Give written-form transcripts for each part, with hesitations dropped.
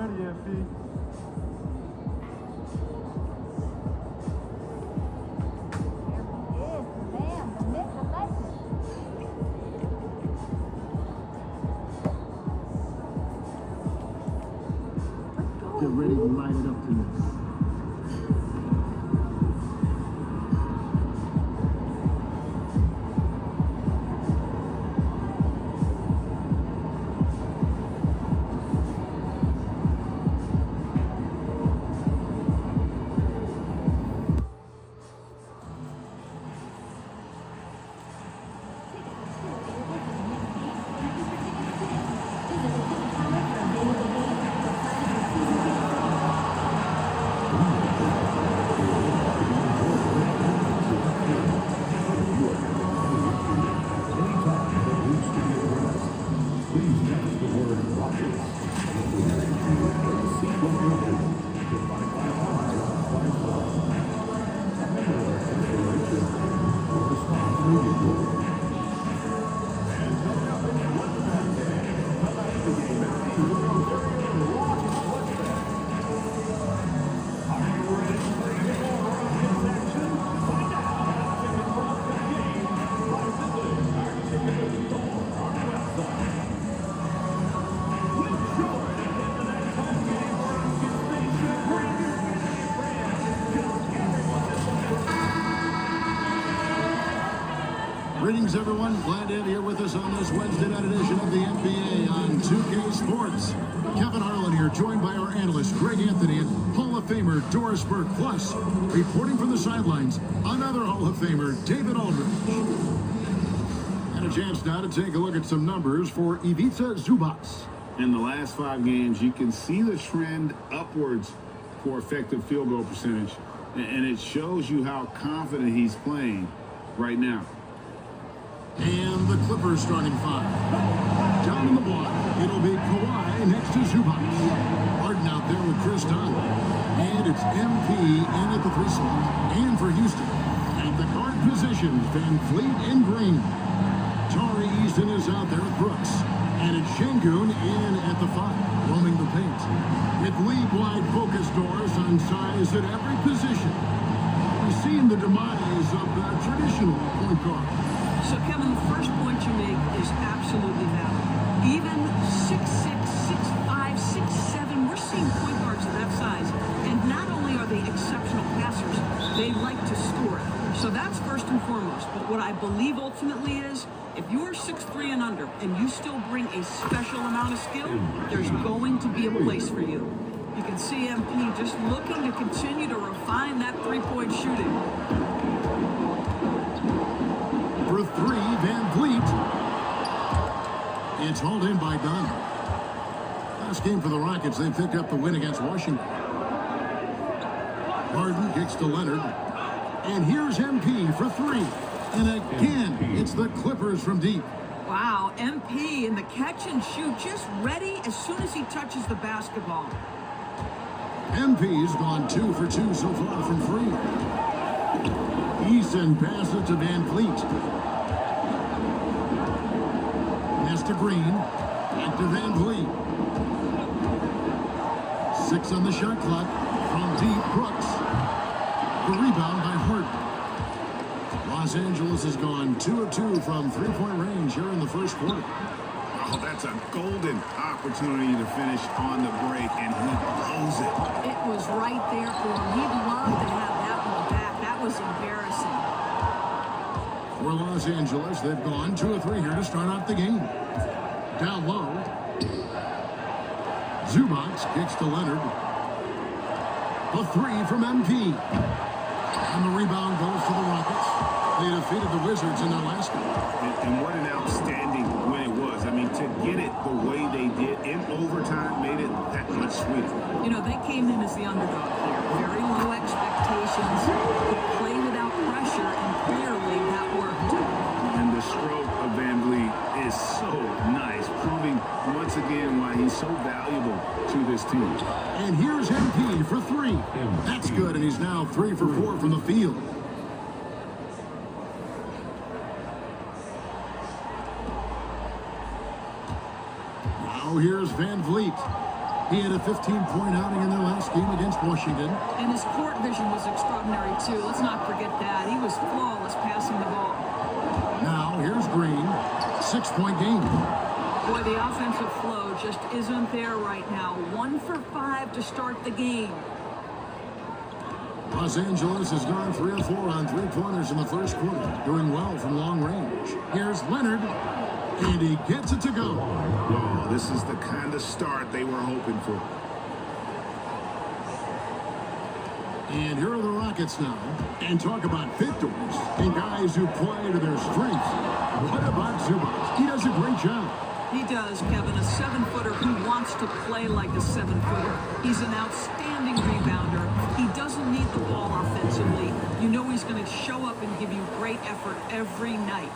ready yet, P. Get ready to light it up tonight. Greetings, everyone. Glad to have you here with us on this Wednesday night edition of the NBA on 2K Sports. Kevin Harlan here, joined by our analyst, Greg Anthony, and Hall of Famer Doris Burke. Plus, reporting from the sidelines, another Hall of Famer, David Aldridge. And a chance now to take a look at some numbers for Ivica Zubac. In the last 5 games, you can see the trend upwards for effective field goal percentage. And it shows you how confident he's playing right now. And the Clippers starting 5. Down in the block, it'll be Kawhi next to Zubac. Harden out there with Chris Dunn. And it's MP in at the 3 slot. And for Houston, at the guard positions, Van Fleet and Green. Tari Easton is out there with Brooks. And it's Şengün in at the 5, roaming the paint. With league-wide focus doors on size at every position. We've seen the demise of the traditional point guard. So, Kevin, the first point you make is absolutely valid. Even 6'6", 6'5", 6'7", we're seeing point guards of that size. And not only are they exceptional passers, they like to score. So that's first and foremost. But what I believe ultimately is, if you're 6'3" and under, and you still bring a special amount of skill, there's going to be a place for you. You can see MP just looking to continue to refine that three-point shooting. For 3, Van Vliet. It's hauled in by Dunn. Last game for the Rockets, they picked up the win against Washington. Harden kicks to Leonard. And here's MP for 3. And again, it's the Clippers from deep. Wow, MP in the catch and shoot, just ready as soon as he touches the basketball. MP's gone 2 for 2 so far from 3. Eason passes to Van Vliet. To Green, back to Van Vliet. 6 on the shot clock, from deep, Brooks. The rebound by Harden. Los Angeles has gone 2 of 2 from 3-point range here in the first quarter. Oh, that's a golden opportunity to finish on the break, and he blows it. It was right there for him. He'd love to have that one back. That was embarrassing. For Los Angeles, they've gone 2 of 3 here to start out the game. Down low. Zubac kicks to Leonard. A 3 from MP. And the rebound goes to the Rockets. They defeated the Wizards in their last game. And what an outstanding win it was. I mean, to get it the way they did in overtime made it that much sweeter. You know, they came in as the underdog here. Very low expectations. Could play without pressure, and clearly that worked. And the stroke of Van Vliet is so nice, proving once again why he's so valuable to this team. And here's MP for 3. That's good, and he's now 3 for 4 from the field. Now here's Van Vliet. He had a 15-point outing in their last game against Washington. And his court vision was extraordinary, too. Let's not forget that. He was flawless passing the ball. Now, here's Green. 6-point game. Boy, the offensive flow just isn't there right now. 1 for 5 to start the game. Los Angeles has gone 3 of 4 on three-pointers in the first quarter, doing well from long range. Here's Leonard, and he gets it to go. Oh, this is the kind of start they were hoping for. And here are the Rockets now. And talk about victors and guys who play to their strengths. What about Zubac? He does a great job. He does, Kevin, a 7-footer who wants to play like a 7-footer. He's an outstanding rebounder. He doesn't need the ball offensively. You know he's going to show up and give you great effort every night.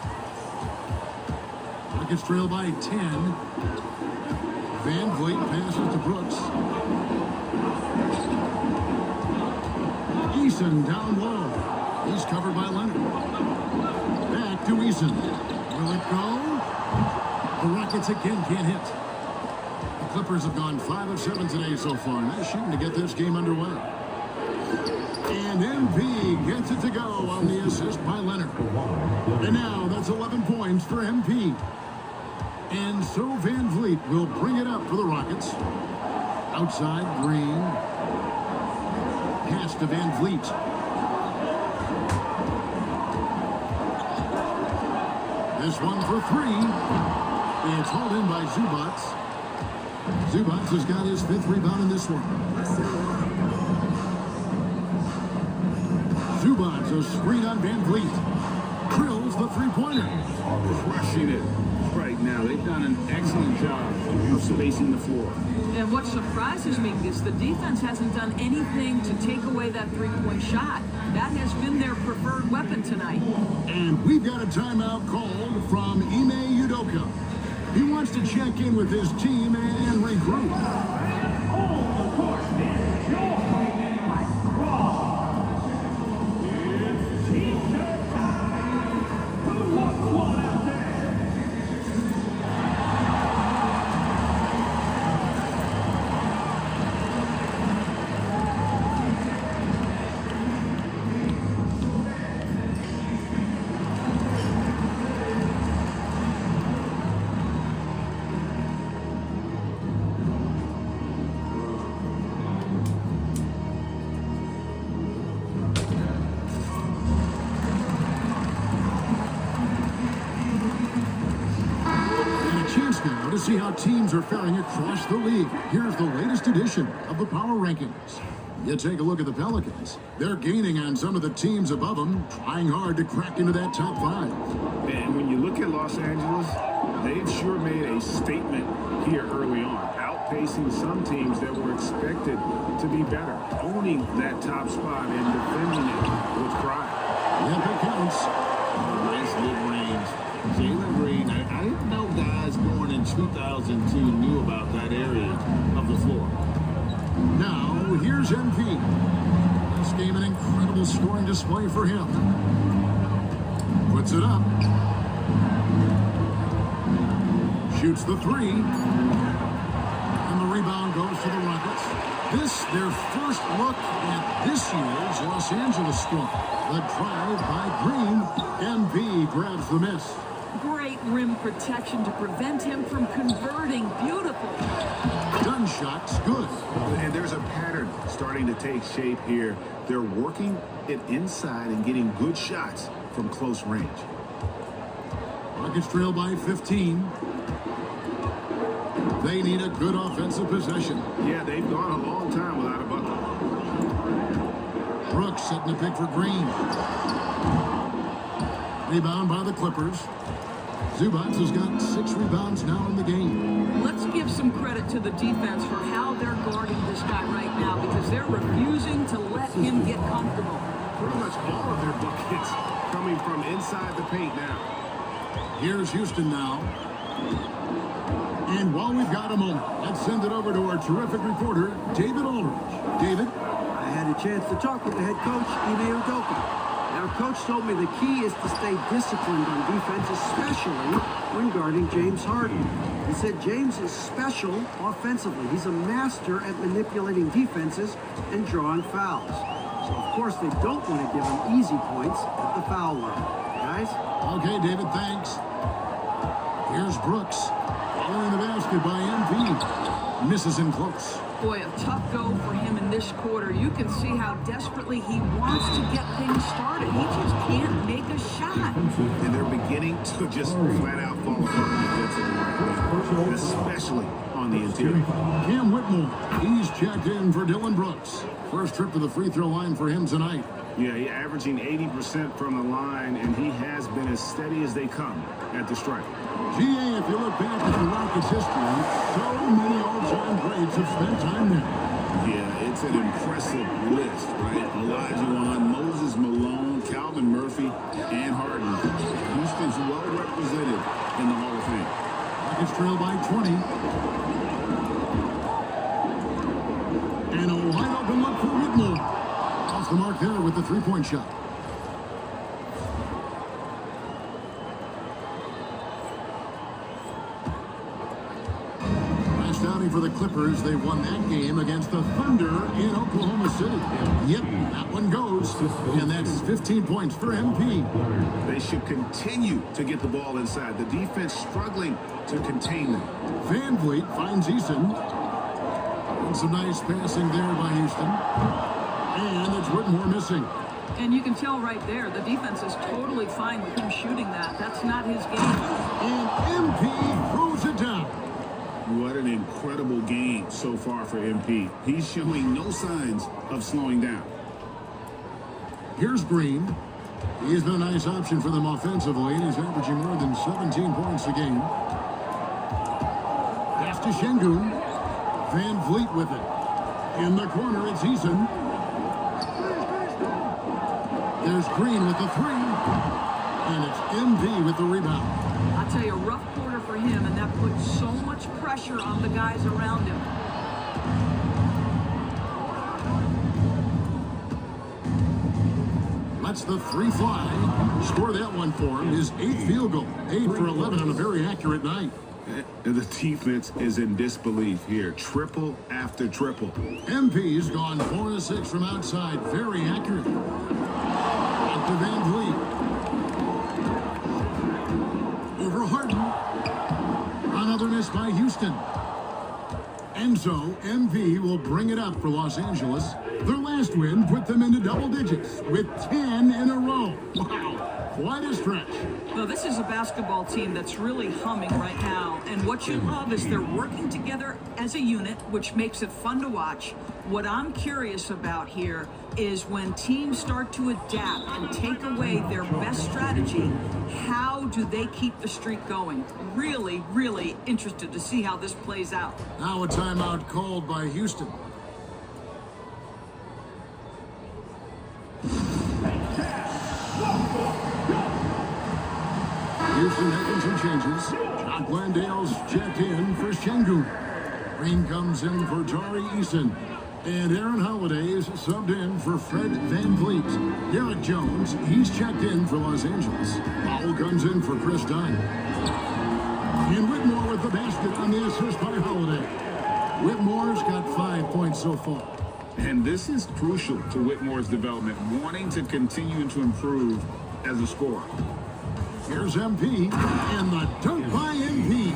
Rockets trail by 10. Van Vliet passes to Brooks. Eason down low. He's covered by Leonard. Back to Eason. Will it go? The Rockets again can't hit. The Clippers have gone 5 of 7 today so far. Nice shooting to get this game underway. And MP gets it to go on the assist by Leonard. And now that's 11 points for MP. And so Van Vliet will bring it up for the Rockets. Outside, Green. Pass to Van Vliet. This one for 3. It's hauled in by Zubac. Zubac has got his 5th rebound in this one. Zubac, a screen on Van Vliet. Drills the three-pointer. Crushing it right now. They've done an excellent job of spacing the floor. And what surprises me is the defense hasn't done anything to take away that three-point shot. That has been their preferred weapon tonight. And we've got a timeout called from Ime Udoka. He wants to check in with his team and regroup. Now to see how teams are faring across the league. Here's the latest edition of the Power Rankings. You take a look at the Pelicans. They're gaining on some of the teams above them, trying hard to crack into that top 5. And when you look at Los Angeles, they've sure made a statement here early on, outpacing some teams that were expected to be better, owning that top spot and defending it with pride. Yep, it counts. Nice mid-range. Jalen Green, I didn't know guys going in 2002 knew about that area of the floor. Now, here's MP. This game an incredible scoring display for him. Puts it up. Shoots the 3. And the rebound goes to the Rockets. This, their first look at this year's Los Angeles squad. The drive by Green. MP grabs the miss. Great rim protection to prevent him from converting. Beautiful. Gun shot's good. And there's a pattern starting to take shape here. They're working it inside and getting good shots from close range. Rockets trail by 15. They need a good offensive possession. Yeah, they've gone a long time without a bucket. Brooks setting the pick for Green. Rebound by the Clippers. Zubac has got 6 rebounds now in the game. Let's give some credit to the defense for how they're guarding this guy right now because they're refusing to let him get comfortable. Pretty much all of their buckets coming from inside the paint now. Here's Houston now. And while we've got a moment, let's send it over to our terrific reporter, David Aldridge. David? I had a chance to talk with the head coach, Ime Udoka. Our coach told me the key is to stay disciplined on defense, especially when guarding James Harden. He said James is special offensively. He's a master at manipulating defenses and drawing fouls. So, of course, they don't want to give him easy points at the foul line. Guys? Okay, David, thanks. Here's Brooks. Following the basket by MP. Misses him close. Boy, a tough go for him in this quarter. You can see how desperately he wants to get things started. He just can't make a shot. And they're beginning to just flat out fall apart defensively right now, especially on the interior. Cam Whitmore. He's checked in for Dylan Brooks. First trip to the free throw line for him tonight. Yeah, he's averaging 80% from the line, and he has been as steady as they come at the stripe. GA, if you look back at the Rockets' history, so many all-time greats have spent time there. Yeah, it's an impressive list, right? Olajuwon, Moses Malone, Calvin Murphy, and Harden. Houston's well represented in the Hall of Fame. Rockets trail by 20. And a wide open look for Whitmore. Off the mark there with the three-point shot. Last outing for the Clippers, they won that game against the Thunder in Oklahoma City. Yep, that one goes. And that's 15 points for MP. They should continue to get the ball inside. The defense struggling to contain them. Van Vliet finds Eason. And some nice passing there by Houston. And it's Whitmore missing. And you can tell right there, the defense is totally fine with him shooting that. That's not his game. And MP throws it down. What an incredible game so far for MP. He's showing no signs of slowing down. Here's Green. He's been a nice option for them offensively, and he's averaging more than 17 points a game. Pass to Şengün. Van Vliet with it. In the corner, it's Eason. There's Green with the three. And it's MP with the rebound. I'll tell you, a rough quarter for him, and that puts so much pressure on the guys around him. Lets the three fly. Score that one for him. His 8th field goal. 8 for 11 on a very accurate night. And the defense is in disbelief here. Triple after triple. MP's gone 4 of 6 from outside. Very accurate. Back to Van Vliet. Over Harden. Another miss by Houston. And so MP will bring it up for Los Angeles. Their last win put them into double digits with 10 in a row. Wow. Quite a stretch. Well, this is a basketball team that's really humming right now. And what you love is they're working together as a unit, which makes it fun to watch. What I'm curious about here is when teams start to adapt and take away their best strategy, how do they keep the streak going? Really, really interested to see how this plays out. Now a timeout called by Houston. Houston making some changes. Jock Landale's checked in for Şengün. Green comes in for Tari Eason. And Aaron Holiday is subbed in for Fred Van Vliet. Derek Jones, he's checked in for Los Angeles. Powell comes in for Chris Dunn. And Whitmore with the basket on the assist by Holiday. Whitmore's got 5 points so far. And this is crucial to Whitmore's development, wanting to continue to improve as a scorer. Here's MP, and the dunk by MP.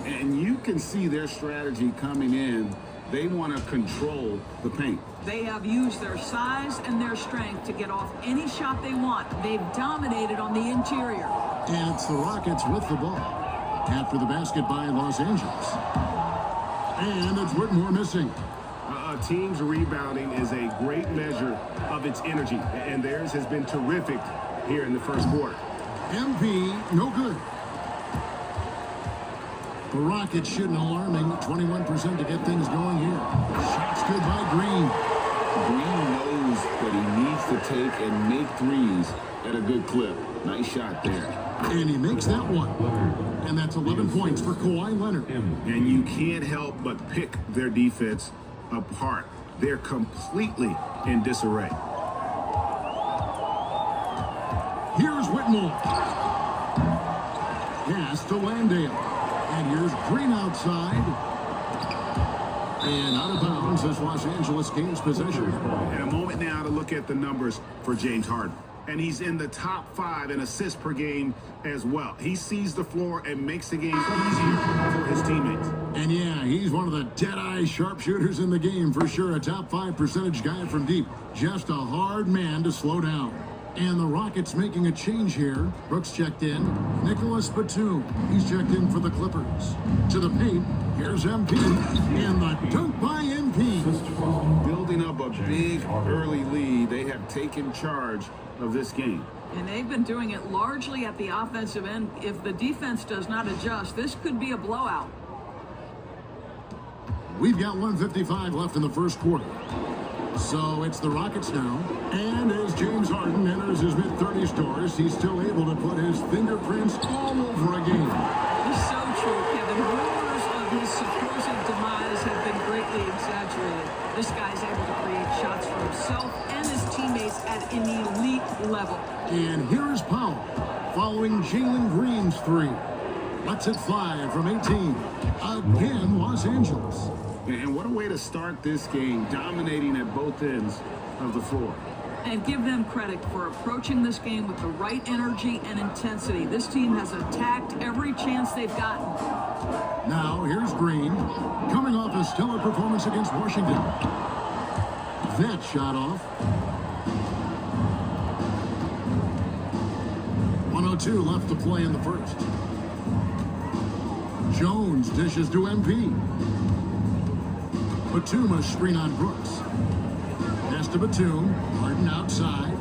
And you can see their strategy coming in. They want to control the paint. They have used their size and their strength to get off any shot they want. They've dominated on the interior. And it's the Rockets with the ball after the basket by Los Angeles. And it's Whitmore missing. A team's rebounding is a great measure of its energy, and theirs has been terrific here in the first quarter. MP, no good. The Rockets shooting alarming 21% to get things going here. Shots good by Green. Green knows that he needs to take and make threes at a good clip. Nice shot there. And he makes that one. And that's 11 points for Kawhi Leonard. And you can't help but pick their defense apart. They're completely in disarray. Whitmore. Pass to Landale. And here's Green outside. And out of bounds as Los Angeles gains possession. And a moment now to look at the numbers for James Harden. And he's in the top 5 in assists per game as well. He sees the floor and makes the game easier for his teammates. And yeah, he's one of the dead-eye sharpshooters in the game for sure. A top 5 percentage guy from deep. Just a hard man to slow down. And the Rockets making a change here. Brooks checked in. Nicholas Batum. He's checked in for the Clippers. To the paint. Here's MP. And the dunk by MP. Building up a big early lead. They have taken charge of this game. And they've been doing it largely at the offensive end. If the defense does not adjust, this could be a blowout. We've got 1:55 left in the first quarter. So it's the Rockets now. And as James Harden enters his mid-30s doors, he's still able to put his fingerprints all over a game. It's so true, Kevin. Rumors of his supposed demise have been greatly exaggerated. This guy's able to create shots for himself and his teammates at an elite level. And here is Powell following Jalen Green's 3. Lets it fly from 18. Again, Los Angeles. And what a way to start this game, dominating at both ends of the floor. And give them credit for approaching this game with the right energy and intensity. This team has attacked every chance they've gotten. Now, here's Green, coming off a stellar performance against Washington. That shot off. 1:02 left to play in the first. Jones dishes to MP. Batum a screen on Brooks. Pass to Batum. Harden outside.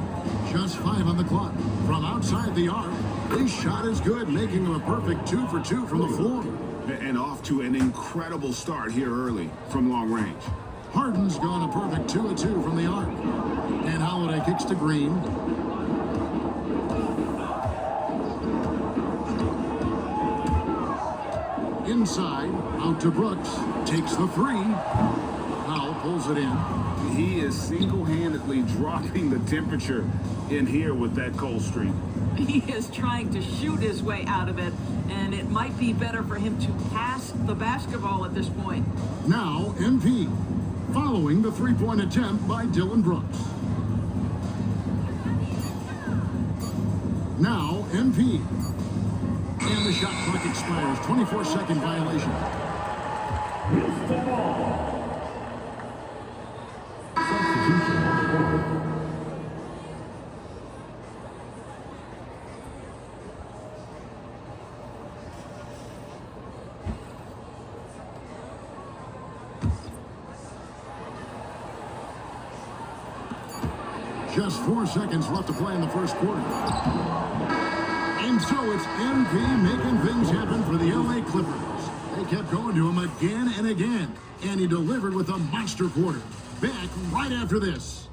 Just 5 on the clock. From outside the arc, his shot is good, making him a perfect 2 for 2 from the floor. And off to an incredible start here early from long range. Harden's gone a perfect 2 of 2 from the arc. And Holiday kicks to Green. Inside, out to Brooks. Takes the 3. Powell pulls it in. He is single-handedly dropping the temperature in here with that cold streak. He is trying to shoot his way out of it, and it might be better for him to pass the basketball at this point. Now, MP, following the 3-point attempt by Dylan Brooks. Now, MP. And the shot clock expires. 24-second violation. Just 4 seconds left to play in the first quarter. And so it's MP making things happen for the LA Clippers. They kept going to him again and again, and he delivered with a monster quarter. Back right after this.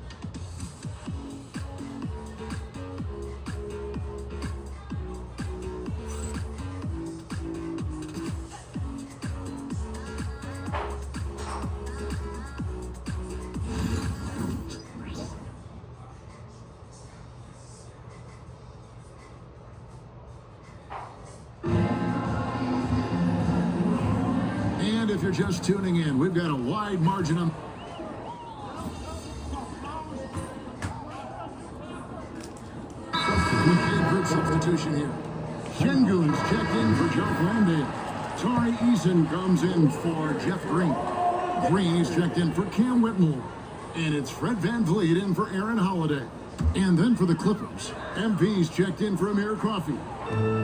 And if you're just tuning in, we've got a wide margin on. Good substitution here. Şengün's checked in for Jock Landale. Tari Eason comes in for Jeff Green. Green is checked in for Cam Whitmore. And it's Fred VanVleet in for Aaron Holiday. And then for the Clippers, MP's checked in for Amir Coffey.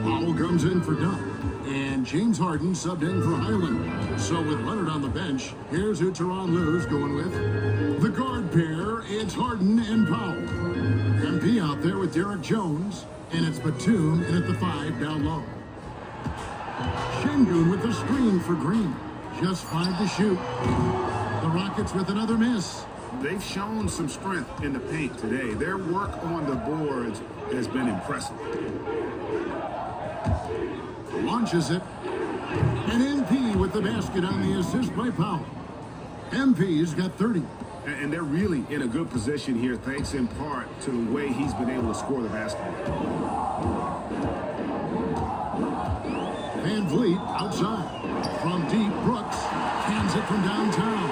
Powell comes in for Dunn. And James Harden subbed in for Highland. So with Leonard on the bench, here's who Tyronn Lue's going with. The guard pair, it's Harden and Powell. MP out there with Derek Jones. And it's Batum in at the 5 down low. Şengün with the screen for Green. Just 5 to shoot. The Rockets with another miss. They've shown some strength in the paint today. Their work on the boards has been impressive. Launches it. And MP with the basket on the assist by Powell. MP's got 30. And they're really in a good position here, thanks in part to the way he's been able to score the basketball. it from downtown.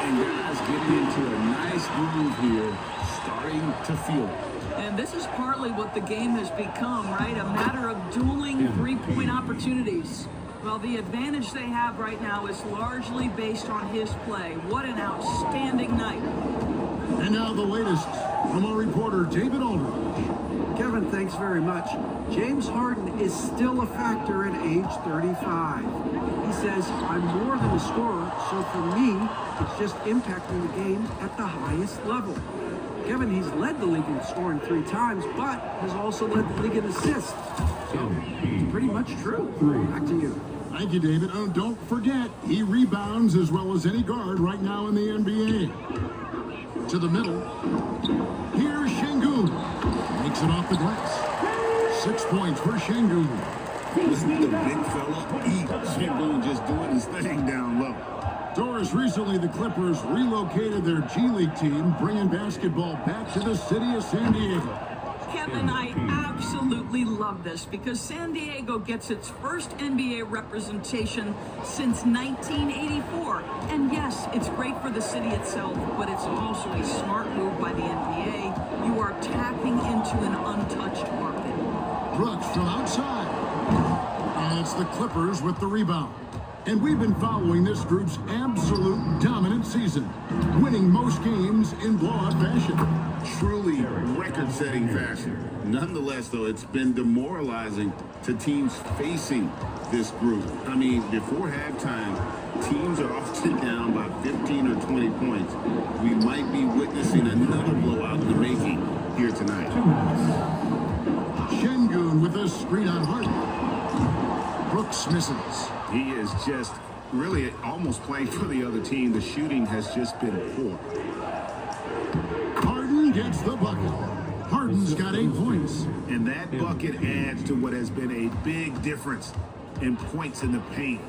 And guys getting into a nice groove here, starting to feel it. And this is partly what the game has become, right? A matter of dueling three-point opportunities. Well, the advantage they have right now is largely based on his play. What an outstanding night. And now the latest from our reporter, David Aldridge. Kevin, thanks very much. James Harden is still a factor at age 35. He says, I'm more than a scorer, so for me, it's just impacting the game at the highest level. Kevin, he's led the league in scoring 3 times, but has also led the league in assists. So, it's pretty much true. Back to you. Thank you, David. Oh, don't forget, he rebounds as well as any guard right now in the NBA. To the middle. Here's Şengün. Makes it off the glass. 6 points for Şengün. Listen to the big fella eat. Şengün just doing his thing down low. Doris, recently the Clippers relocated their G League team, bringing basketball back to the city of San Diego. Kevin, I absolutely love this because San Diego gets its first NBA representation since 1984. And yes, it's great for the city itself, but it's also a smart move by the NBA. You are tapping into an untouched market. Brooks from outside. And it's the Clippers with the rebound. And we've been following this group's absolute dominant season, winning most games in blowout fashion. Truly record-setting fashion. Nonetheless, though, it's been demoralizing to teams facing this group. I mean, before halftime, teams are often down by 15 or 20 points. We might be witnessing another blowout in the making here tonight. Şengün with a screen on Harden. Brooks misses. He is just really almost playing for the other team. The shooting has just been poor. Harden gets the bucket. Harden's got 8 points. And that bucket adds to what has been a big difference in points in the paint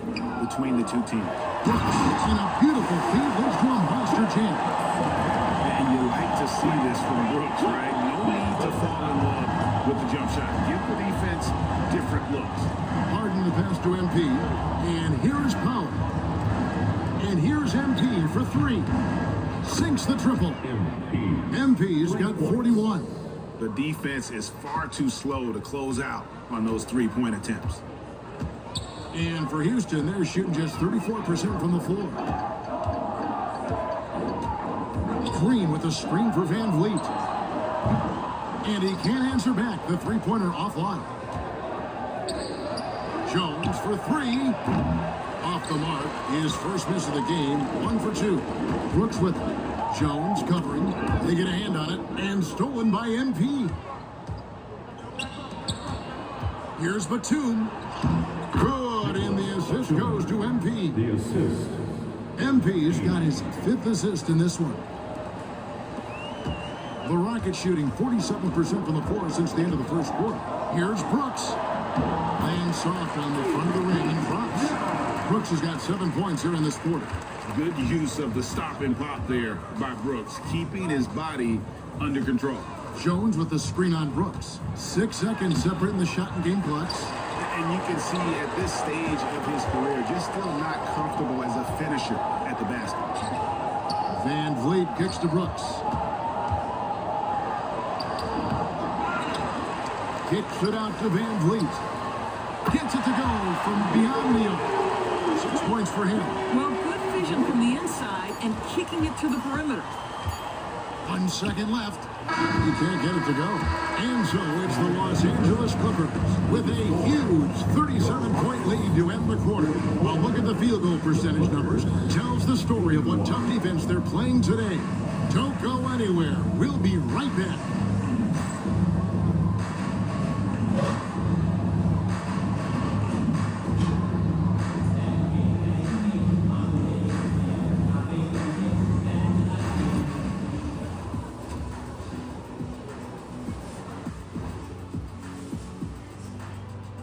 between the two teams. Brooks in a beautiful feed leads to a monster jam. And you like to see this from Brooks, right? No need to fall in love with the jump shot. Give the defense different looks. Harden the pass to MP. And here's Powell. And here's MP for 3. Sinks the triple. MP's got 41. The defense is far too slow to close out on those three-point attempts. And for Houston, they're shooting just 34% from the floor. Green with a screen for Van Vliet. And he can't answer back. The three-pointer offline. Jones for 3. Off the mark. His first miss of the game. 1 for 2. Brooks with it. Jones covering. They get a hand on it. And stolen by MP. Here's Batum. Good. And the assist goes to MP. The assist. MP's got his 5th assist in this one. The Rockets shooting 47% from the floor since the end of the first quarter. Here's Brooks. Laying soft on the front of the ring and drops. Brooks has got 7 points here in this quarter. Good use of the stop and pop there by Brooks, keeping his body under control. Jones with the screen on Brooks. 6 seconds separating the shot and game clocks. And you can see at this stage of his career, just still not comfortable as a finisher at the basket. Van Vliet kicks to Brooks. Kicks it out to Van Vliet. Gets it to go from beyond the arc. 6 points for him. Well, good vision from the inside and kicking it to the perimeter. 1 second left. You can't get it to go. And so it's the Los Angeles Clippers with a huge 37-point lead to end the quarter. A look at the field goal percentage numbers tells the story of what tough defense they're playing today. Don't go anywhere. We'll be right back.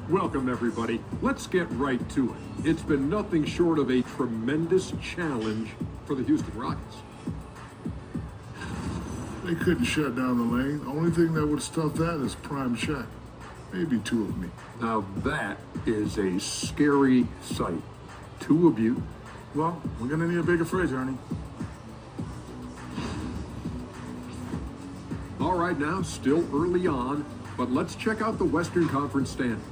Welcome, everybody. Let's get right to it. It's been nothing short of a tremendous challenge for the Houston Rockets. They couldn't shut down the lane. The only thing that would stop that is prime check. Maybe 2 of me. Now that is a scary sight. 2 of you Well, we're gonna need a bigger fridge, Ernie. All right, now, still early on, but let's check out the Western Conference standings.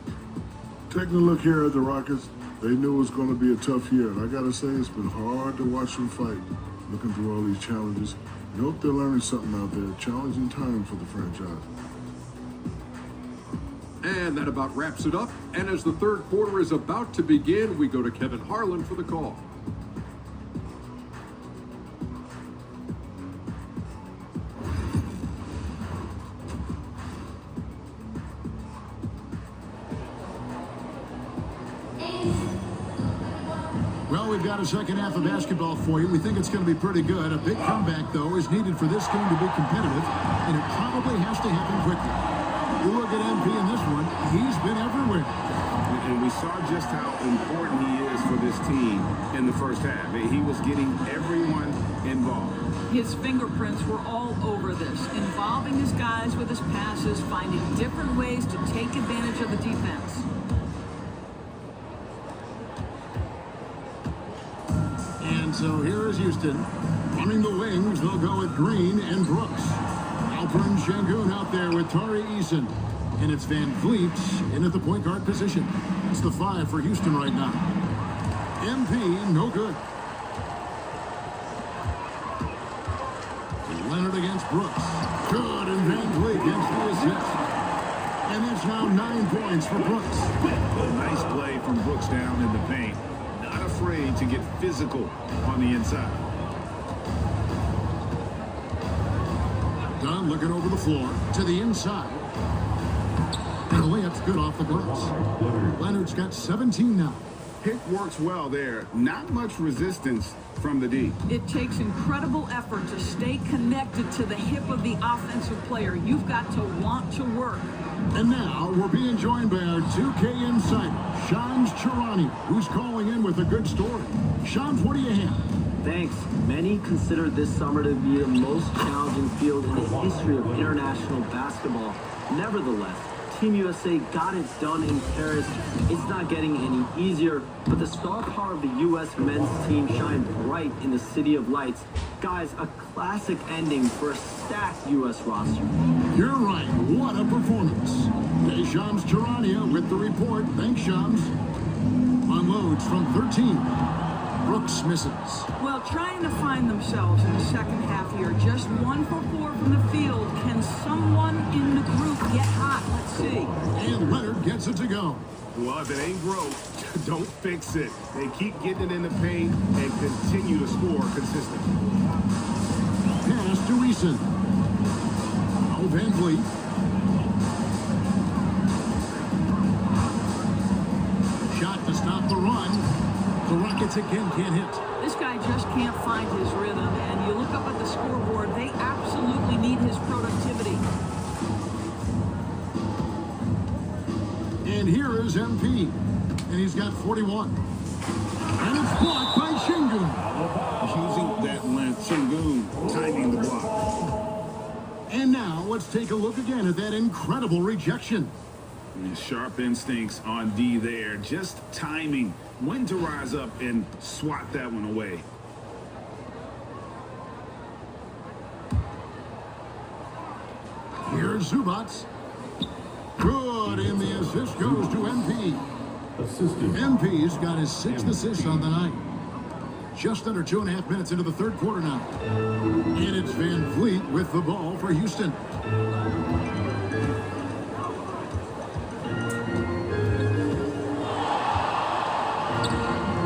Taking a look here at the Rockets, they knew it was going to be a tough year, and I gotta say it's been hard to watch them fight, looking through all these challenges. I hope they're learning something out there. Challenging time for the franchise. And that about wraps it up. And as the third quarter is about to begin, we go to Kevin Harlan for the call. Well, we've got a second half of basketball for you. We think it's going to be pretty good. A big comeback, though, is needed for this game to be competitive, and it probably has to happen quickly. You look at MP in this one, he's been everywhere. And we saw just how important he is for this team in the first half. He was getting everyone involved. His fingerprints were all over this, involving his guys with his passes, finding different ways to take advantage of the defense. And so here is Houston. Running the wings, they'll go with Green and Brooks. Alperen Şengün out there with Tari Eason. And it's Van Vliet in at the point guard position. It's the 5 for Houston right now. MP, no good. Leonard against Brooks. Good, and Van Vliet gets the assist. And that's now 9 points for Brooks. A nice play from Brooks down in the paint. Not afraid to get physical on the inside. Dunn looking over the floor to the inside. And the layup's good off the glass. Leonard's got 17 now. Pick works well there. Not much resistance from the D. It takes incredible effort to stay connected to the hip of the offensive player. You've got to want to work. And now we're being joined by our 2K insider, Shams Charania, who's calling in with a good story. Shams, what do you have? Thanks. Many consider this summer to be the most challenging field in the history of international basketball. Nevertheless, Team USA got it done in Paris. It's not getting any easier, but the star power of the U.S. men's team shined bright in the City of Lights. Guys, a classic ending for a stacked U.S. roster. You're right. What a performance. Hey, Shams Charania with the report. Thanks, Shams. Unloads from 13. Brooks misses. Well, trying to find themselves in the second half here. Just 1 for 4 from the field. Can someone in the group get hot? Let's see. And Leonard gets it to go. Well, if it ain't broke, don't fix it. They keep getting it in the paint and continue to score consistently. Pass to Eason. Oh, Van Vliet. Shot to stop the run. The Rockets again can't hit. This guy just can't find his rhythm, and you look up at the scoreboard, they absolutely need his productivity. And here is MP, and he's got 41. And it's blocked by Şengün. Using that length, Şengün timing the block. And now let's take a look again at that incredible rejection. Sharp instincts on D there. Just timing when to rise up and swat that one away. Here's Zubats. Good, and the assist goes to MP. MP's got his 6th assist on the night. Just under 2.5 minutes into the third quarter now. And it's Van Vliet with the ball for Houston.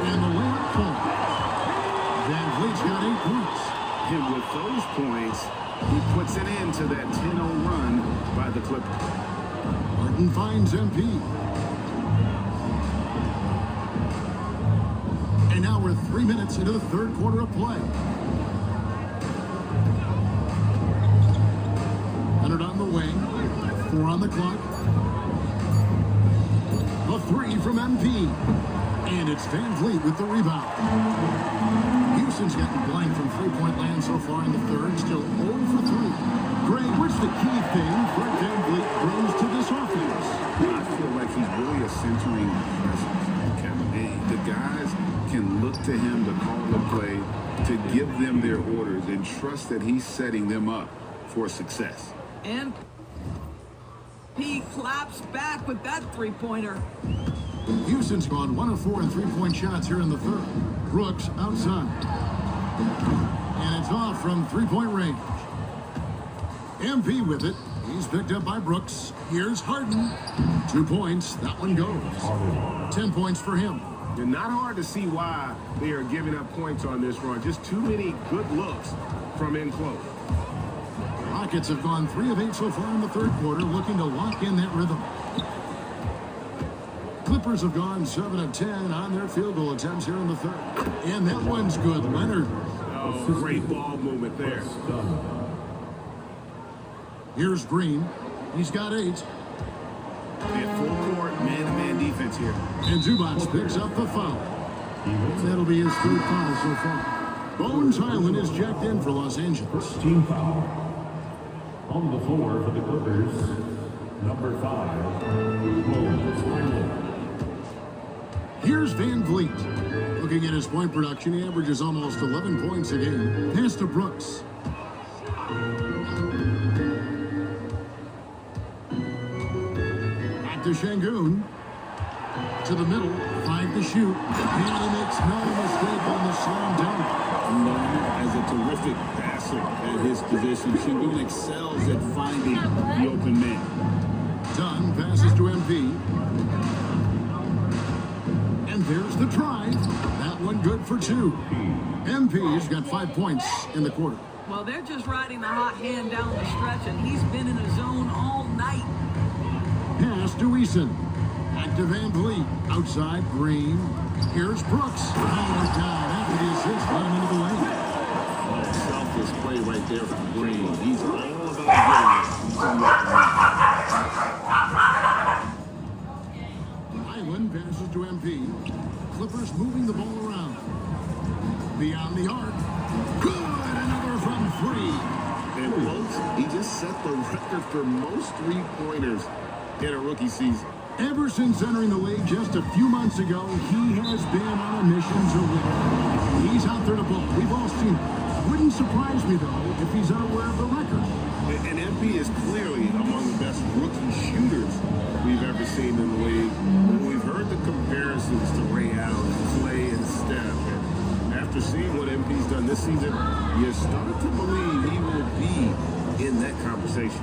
And the layup point. Van Vliet's got 8 points. And with those points, he puts an end to that 10-0 run by the Clippers. Martin finds MP. And now we're 3 minutes into the third quarter of play. Leonard on the wing. 4 on the clock. A 3 from MP. And it's Van Vliet with the rebound. Houston's gotten blank from three-point land so far in the third. Still 0 for 3. Greg, what's the key thing Fred Van Vliet brings to this offense? I feel like he's really a centering presence. Kevin. The guys can look to him to call give them their orders and trust that he's setting them up for success. And he claps back with that three-pointer. Houston's gone 1 of 4 in three-point shots here in the third. Brooks outside. And it's off from three-point range. MP with it. He's picked up by Brooks. Here's Harden. 2 points. That one goes. 10 points for him. And not hard to see why they are giving up points on this run. Just too many good looks from in close. Rockets have gone 3 of 8 so far in the third quarter, looking to lock in that rhythm. Clippers have gone 7 of 10 on their field goal attempts here in the third. And that one's good. Leonard. Oh, great ball movement there. Here's Green. He's got 8. And full court, man-to-man defense here. And Zubac picks up the foul. That'll be his third foul so far. Bones Highland is checked in for Los Angeles. Team foul. On the floor for the Clippers, number 5, Bones Highland. Here's Van Vliet. Looking at his point production, he averages almost 11 points a game. Pass to Brooks. Back to Şengün. To the middle, 5 to shoot. And he makes no mistake on the slam dunk. Known as a terrific passer at his position, Şengün excels at finding the open man. Dunn passes to MP. And there's the try. That one good for 2. MP's got 5 points in the quarter. Well, they're just riding the hot hand down the stretch, and he's been in a zone all night. Pass to Eason. Back to Van Vliet. Outside, Green. Here's Brooks. Oh, down after the assist. Let him into the lane. Selfless play right there from Green. He's all about getting it. Highland passes to MP. Clippers moving the ball around. Beyond the arc. Good! Another from 3. And folks, he just set the record for most three-pointers in a rookie season. Ever since entering the league just a few months ago, he has been on a mission to win. He's out there to ball. We've all seen it. Wouldn't surprise me, though, if he's unaware of the record. And MP is clearly among the best rookie shooters we've ever seen in the league. We've heard the comparisons to Ray Allen, Clay, and Steph. And after seeing what MP's done this season, you start to believe he will be in that conversation.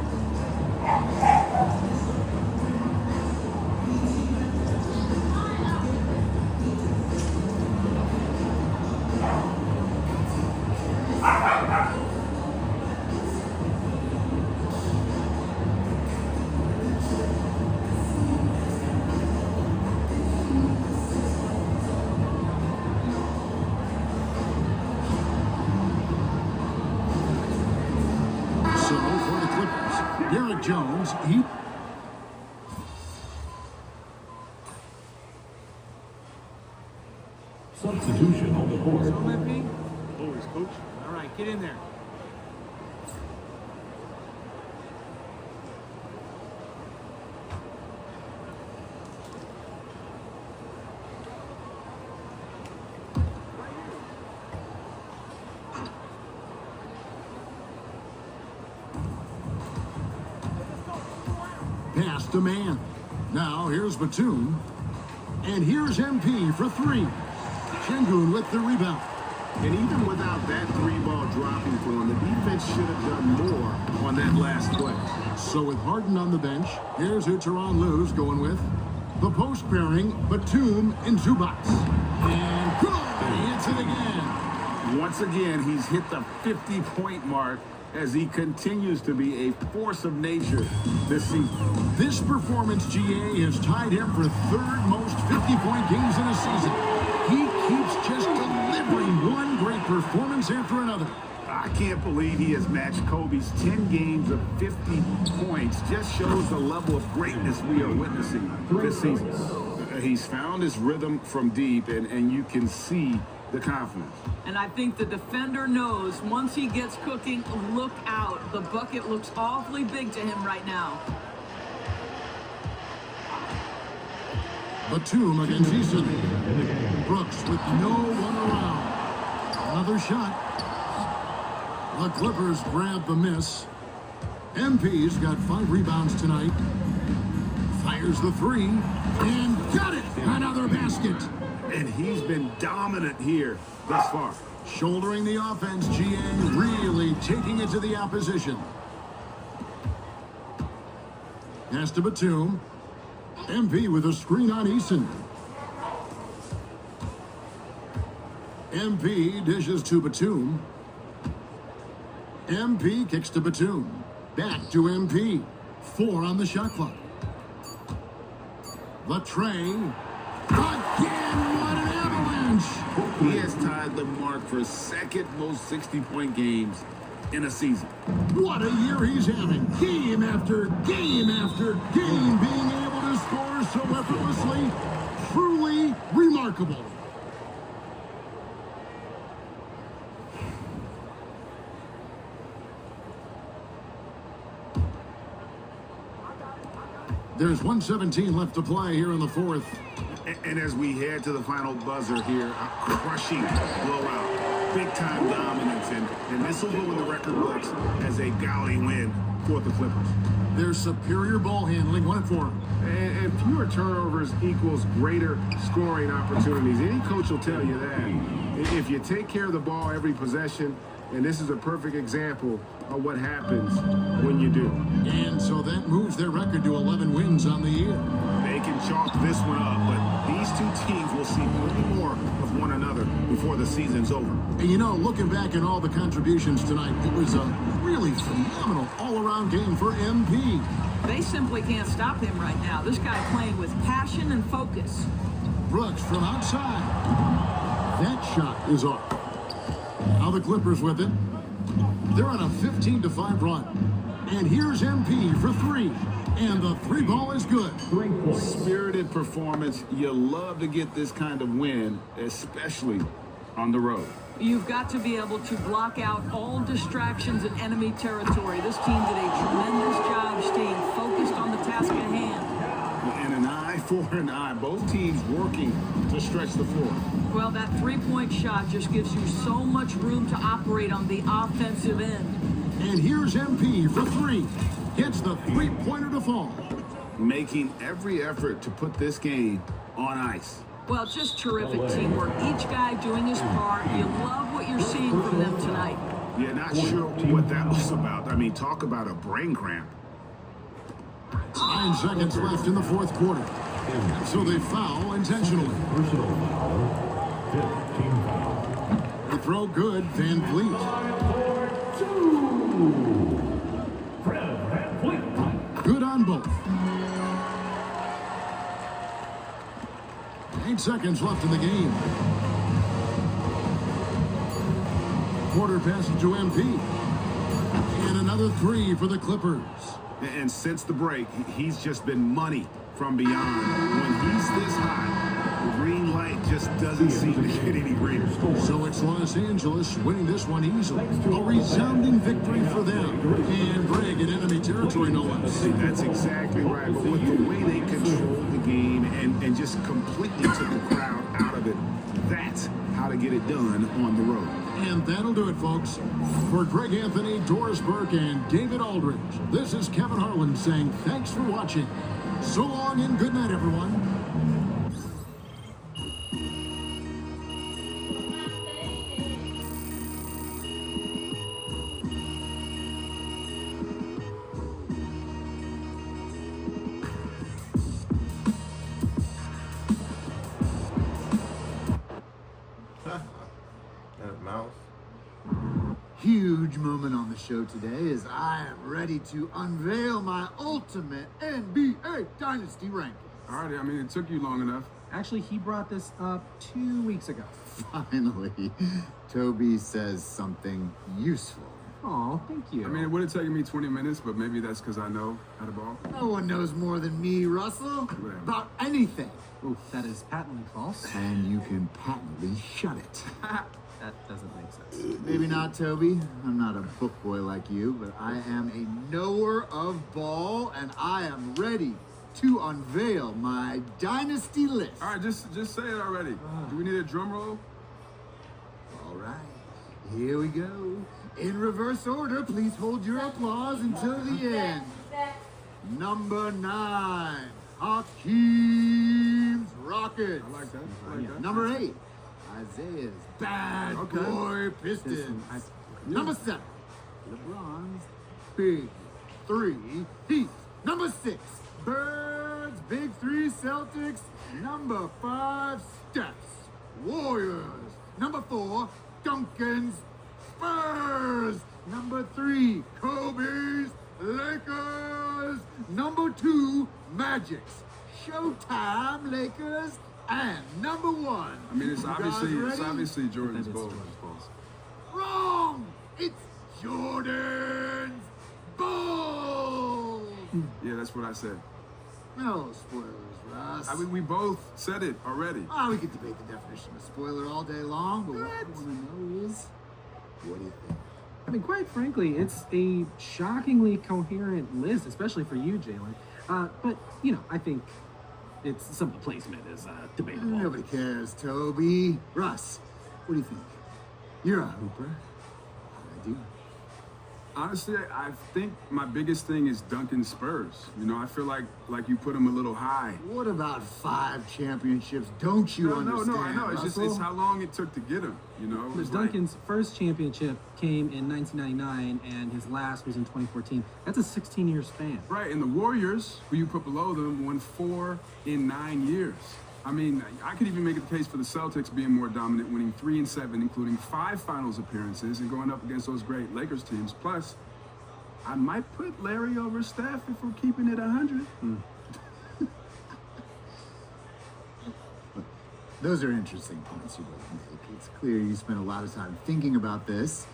Jones, Substitution on the court. Always, coach. All right, get in there. Pass to man. Now here's Batum. And here's MP for 3. Şengün with the rebound. And even without that 3-ball dropping for him, the defense should have done more on that last play. So with Harden on the bench, here's who Tyronn Lue's going with. The post pairing, Batum and Zubac. And good! He hits it again. Once again, he's hit the 50-point mark as he continues to be a force of nature this season. This performance, GA, has tied him for 3rd most 50-point games in a season. He keeps just delivering one great performance after another. I can't believe he has matched Kobe's 10 games of 50 points. Just shows the level of greatness we are witnessing this season. He's found his rhythm from deep, and you can see the confidence. And I think the defender knows once he gets cooking, look out. The bucket looks awfully big to him right now. Batum against Eason. Brooks with no one around. Another shot. The Clippers grab the miss. MP's got 5 rebounds tonight. Fires the 3 and got it! Another basket. And he's been dominant here thus far. Shouldering the offense, GA really taking it to the opposition. Pass to Batum. MP with a screen on Eason. MP dishes to Batum. MP kicks to Batum. Back to MP. 4 on the shot clock. The tray. Again, what an avalanche! He has tied the mark for second most 60-point games in a season. What a year he's having. Game after game after game, being able to score so effortlessly. Truly remarkable. There's 1:17 left to play here in the fourth. And as we head to the final buzzer here, a crushing blowout, big-time dominance, and this will go in the record books as a gaudy win for the Clippers. Their superior ball handling won it for them. And fewer turnovers equals greater scoring opportunities. Any coach will tell you that. If you take care of the ball every possession, and this is a perfect example of what happens when you do. And so that moves their record to 11 wins on the year. They can chalk this one up, but these two teams will see plenty more of one another before the season's over. And you know, looking back at all the contributions tonight, it was a really phenomenal all-around game for MP. They simply can't stop him right now. This guy playing with passion and focus. Brooks from outside. That shot is off. Now the Clippers with it. They're on a 15-5 run. And here's MP for 3. And the 3 ball is good. Spirited performance. You love to get this kind of win, especially on the road. You've got to be able to block out all distractions in enemy territory. This team did a tremendous job staying focused on the task at hand. And an eye for an eye. Both teams working to stretch the floor. Well, that 3-point shot just gives you so much room to operate on the offensive end. And here's MP for 3. Gets the 3-pointer to fall. Making every effort to put this game on ice. Well, just terrific teamwork. Each guy doing his part. You love what you're seeing from them tonight. Yeah, not sure what that was about. I mean, talk about a brain cramp. 9 seconds left in the fourth quarter. So they foul intentionally. Personal foul. 15 foul. The throw good, Van Vliet. Fred VanVleet. Good on both. 8 seconds left in the game. Quarter passes to MP. And another 3 for the Clippers. And since the break, he's just been money from beyond. When he's this hot, the green light just doesn't seem to get any greener. So it's Los Angeles winning this one easily. A resounding victory for them. And Greg in enemy territory, no less. That's exactly right. But with the way they controlled the game and just completely took the crowd out of it, that's how to get it done on the road. And that'll do it, folks. For Greg Anthony, Doris Burke, and David Aldridge, this is Kevin Harlan saying thanks for watching. So long and good night, everyone. Huge moment on the show today as I am ready to unveil my ultimate NBA Dynasty ranking. All right, I mean, it took you long enough. Actually, he brought this up 2 weeks ago. Finally, Toby says something useful. Oh, thank you. I mean, it would have taken me 20 minutes, but maybe that's because I know how to ball. No one knows more than me, Russell, Whatever. about anything. Oof, that is patently false. And you can patently shut it. That doesn't make sense. Maybe not, Toby. I'm not a book boy like you, but I am a knower of ball, and I am ready to unveil my dynasty list. All right, just say it already. Do we need a drum roll? All right. Here we go. In reverse order, please hold your applause until the end. Number 9, Hakeem's Rockets. I like that. Number 8, Isaiah's Bad Boy Pistons. Number 7, LeBron's Big 3 Heat. Number 6, Birds Big 3 Celtics. Number 5, Steph's Warriors. Number 4, Duncan's Spurs. Number 3, Kobe's Lakers. Number 2, Magic's Showtime Lakers. And number 1. I mean, it's You guys obviously ready? Jordan's It's Bulls. Jordan's Bulls. Wrong! It's Jordan's Bulls! Yeah, that's what I said. No spoilers, Russ. I mean, we both said it already. We could debate the definition of spoiler all day long, but what I want to know is, what do you think? I mean, quite frankly, it's a shockingly coherent list, especially for you, Jalen. But, you know, I think some of the placement is debatable. Nobody cares, Toby. Russ, what do you think? You're a hooper. I do. Honestly, I think my biggest thing is Duncan Spurs. You know, I feel like you put him a little high. What about 5 championships? Don't you understand? No, I know. It's just Russell? how long it took to get him. You know, Because Duncan's first championship came in 1999, and his last was in 2014. That's a 16-year span. Right, and the Warriors, who you put below them, won 4 in 9 years. I mean, I could even make the case for the Celtics being more dominant, winning 3 and 7, including 5 finals appearances and going up against those great Lakers teams. Plus, I might put Larry over Steph if we're keeping it 100. Those are interesting points you both make. It's clear you spent a lot of time thinking about this,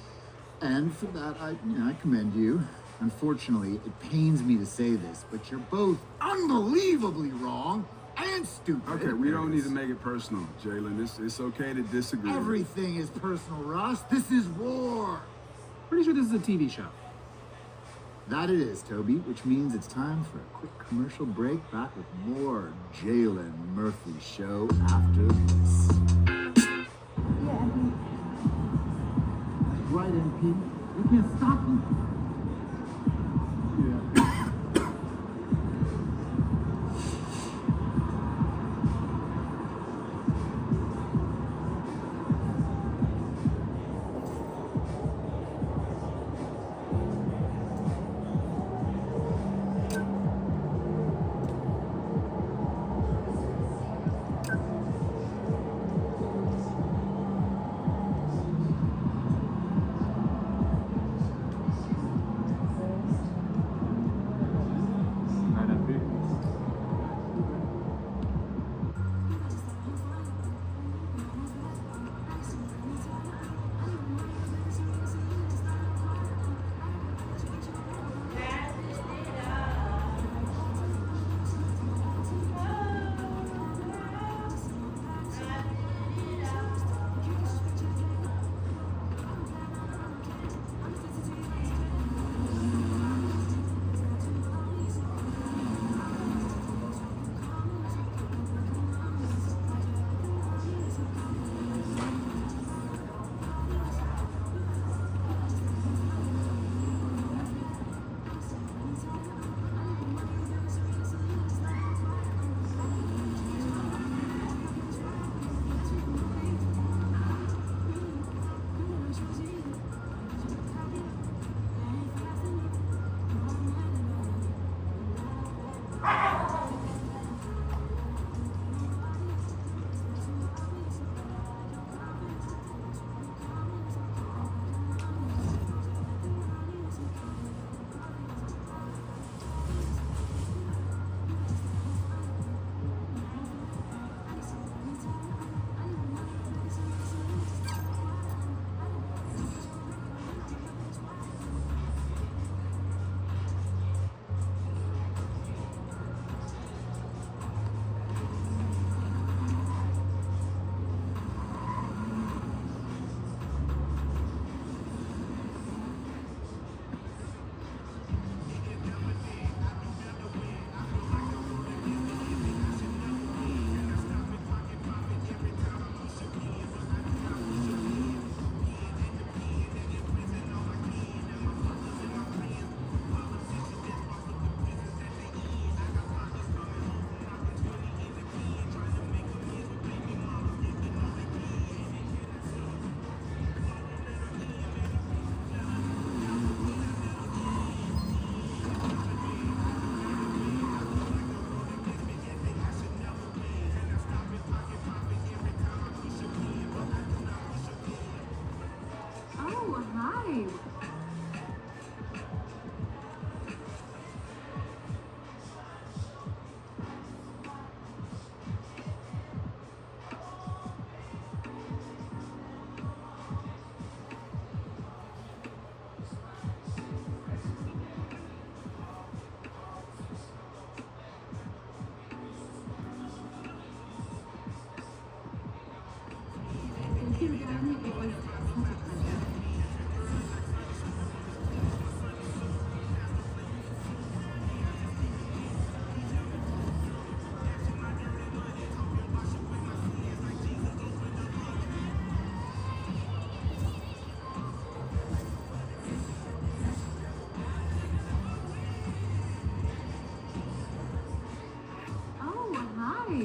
and for that, I commend you. Unfortunately, it pains me to say this, but you're both unbelievably wrong and stupid. Okay, we don't need to make it personal, Jalen. It's okay to disagree. Everything is personal, Russ. This is war. Pretty sure this is a TV show. That it is, Toby, which means it's time for a quick commercial break. Back with more Jalen Murphy Show after this. Right, MP. You can't stop me.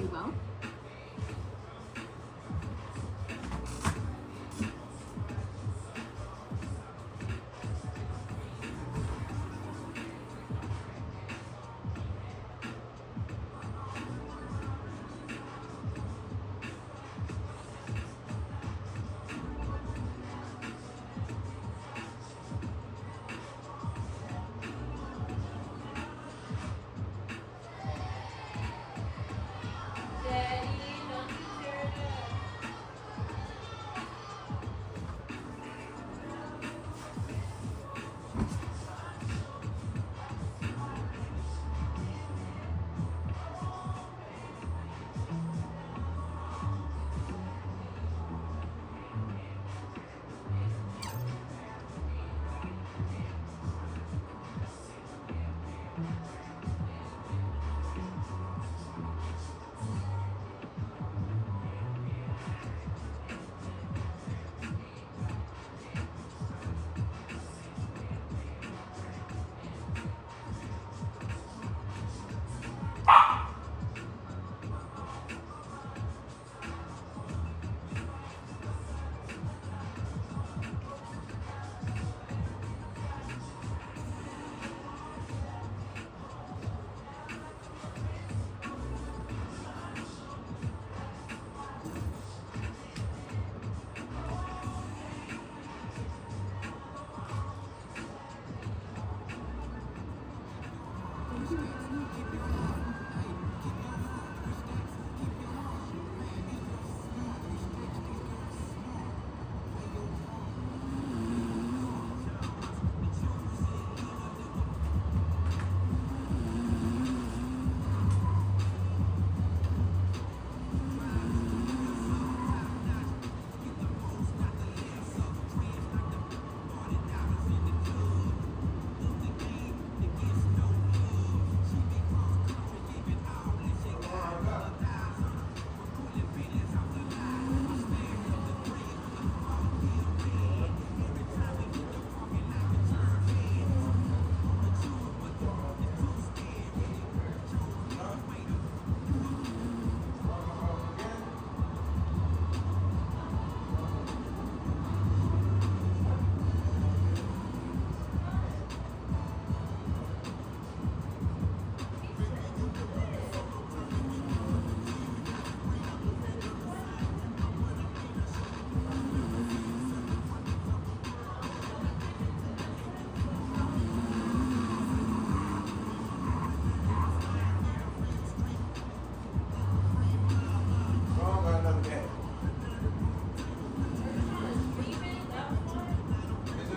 pretty well.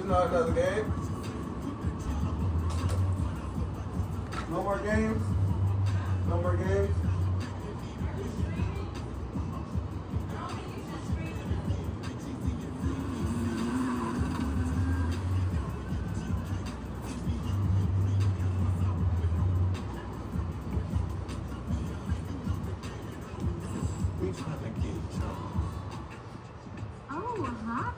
Not another game. No more games. No more games. Oh, huh?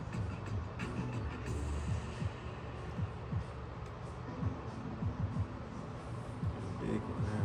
Big one,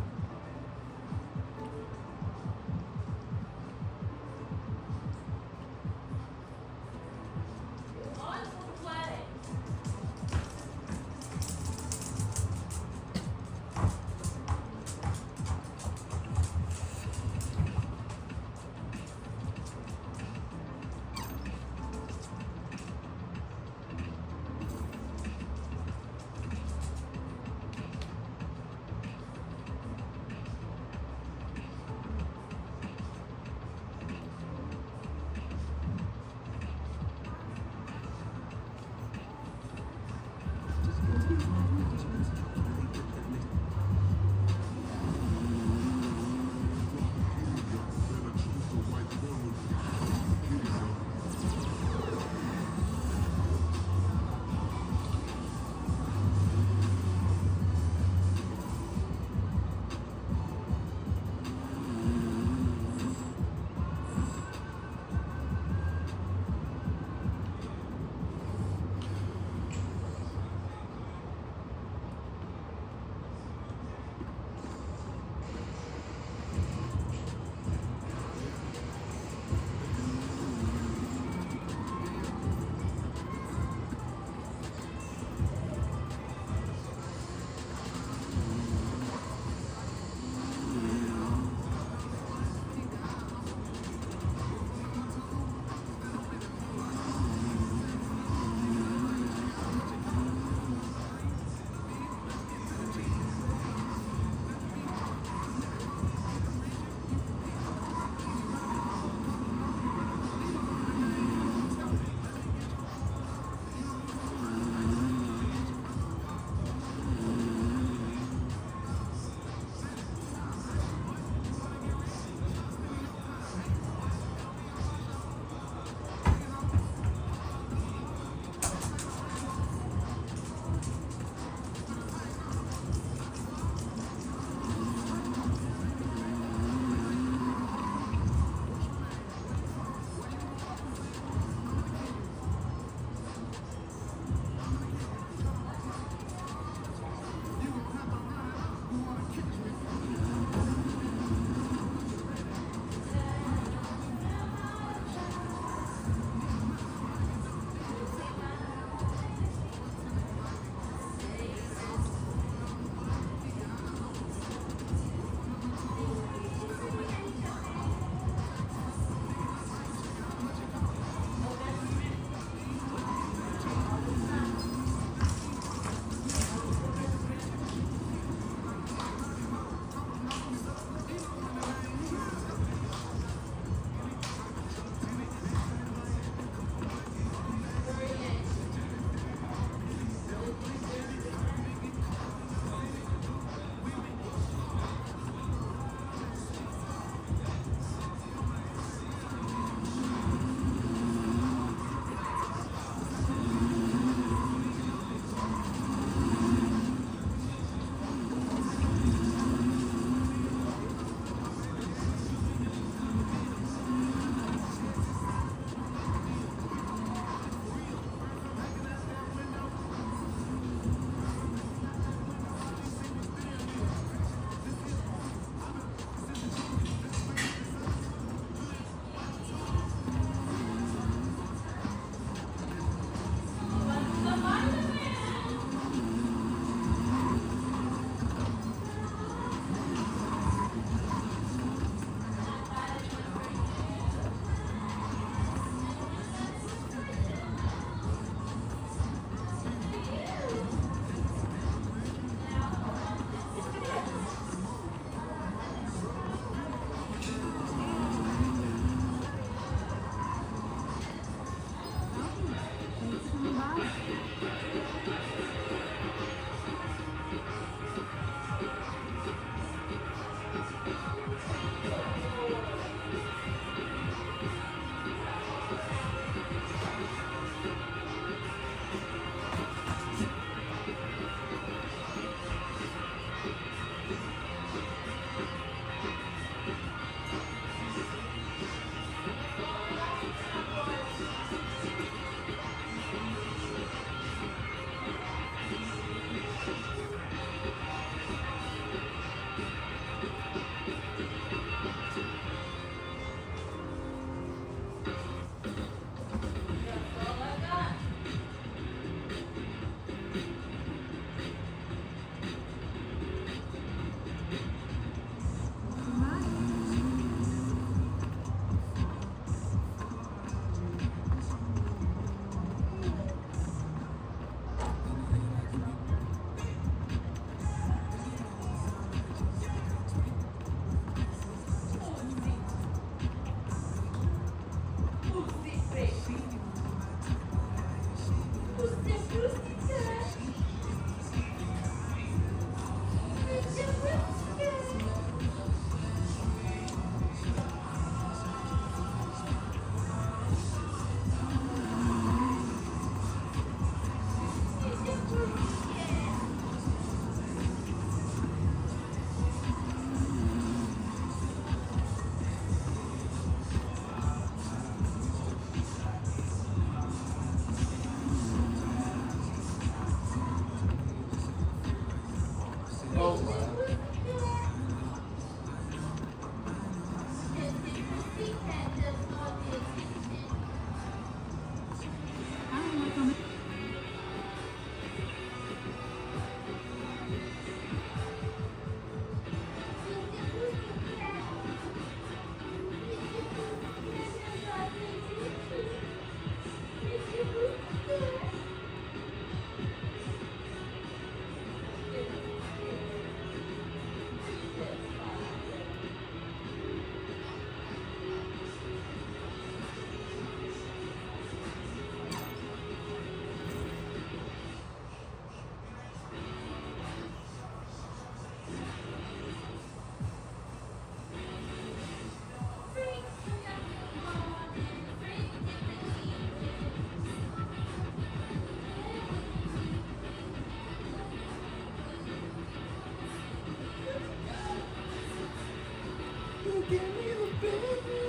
baby.